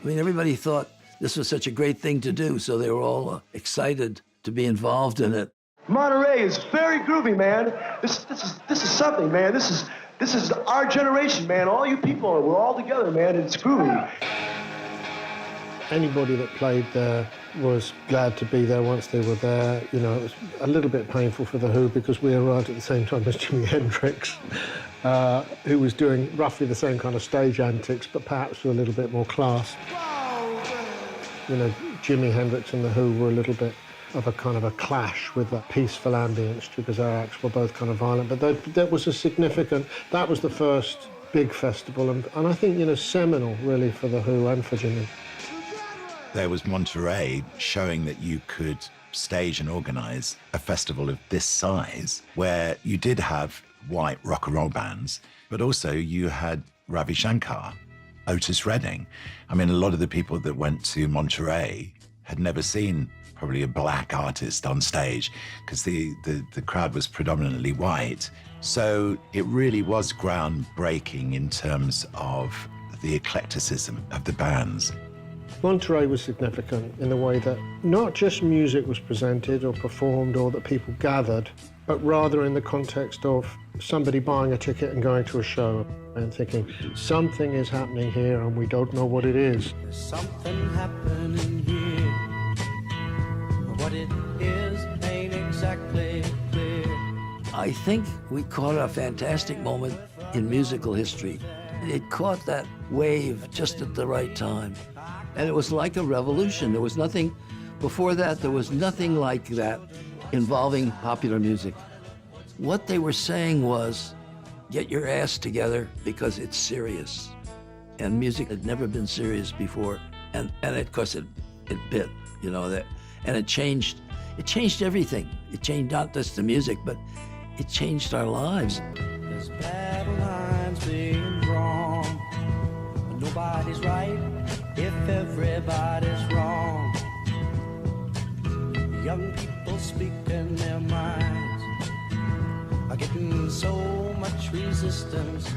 I mean, everybody thought this was such a great thing to do, so they were all excited to be involved in it. Monterey is very groovy, man. This is something, man. This is our generation, man. All you people, we're all together, man. It's groovy. Anybody that played there was glad to be there once they were there. You know, it was a little bit painful for The Who because we arrived at the same time as Jimi Hendrix, who was doing roughly the same kind of stage antics, but perhaps with a little bit more class. You know, Jimi Hendrix and The Who were a little bit of a kind of a clash with that peaceful ambience because our acts were both kind of violent. But that was a significant, that was the first big festival, and I think, you know, seminal really for The Who and for Jimi. There was Monterey showing that you could stage and organize a festival of this size where you did have white rock and roll bands, but also you had Ravi Shankar, Otis Redding. I mean, a lot of the people that went to Monterey had never seen probably a black artist on stage because the crowd was predominantly white. So it really was groundbreaking in terms of the eclecticism of the bands. Monterey was significant in the way that not just music was presented or performed or that people gathered, but rather in the context of somebody buying a ticket and going to a show and thinking, something is happening here and we don't know what it is. There's something happening here. What it is ain't exactly clear. I think we caught a fantastic moment in musical history. It caught that wave just at the right time. And it was like a revolution. There was nothing, before that, there was nothing like that involving popular music. What they were saying was, get your ass together because it's serious. And music had never been serious before. And of course it bit, you know, that, and it changed everything. It changed not just the music, but it changed our lives. There's battle lines being drawn, but nobody's right if everybody's wrong. Young people speaking their minds are getting so much resistance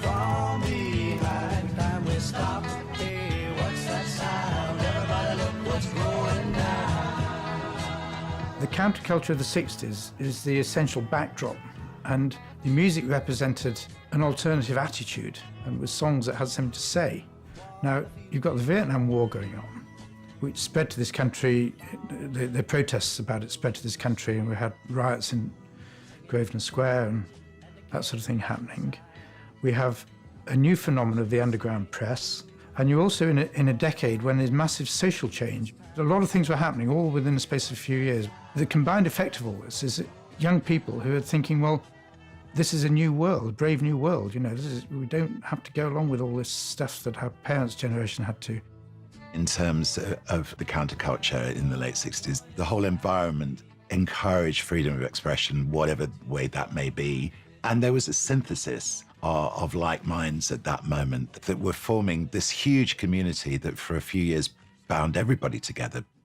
from behind. Time we stop. Hey, what's that sound? Everybody look what's going down. The counterculture of the 60s is the essential backdrop, and the music represented an alternative attitude and with songs that had something to say. Now, you've got the Vietnam War going on, which spread to this country, the protests about it spread to this country, and we had riots in Grosvenor Square and that sort of thing happening. We have a new phenomenon of the underground press, and you're also in a decade when there's massive social change. A lot of things were happening all within the space of a few years. The combined effect of all this is that young people who are thinking, well, this is a new world, a brave new world, you know, we don't have to go along with all this stuff that our parents' generation had to. In terms of the counterculture in the late 60s, the whole environment encouraged freedom of expression, whatever way that may be. And there was a synthesis of like minds at that moment that were forming this huge community that for a few years bound everybody together.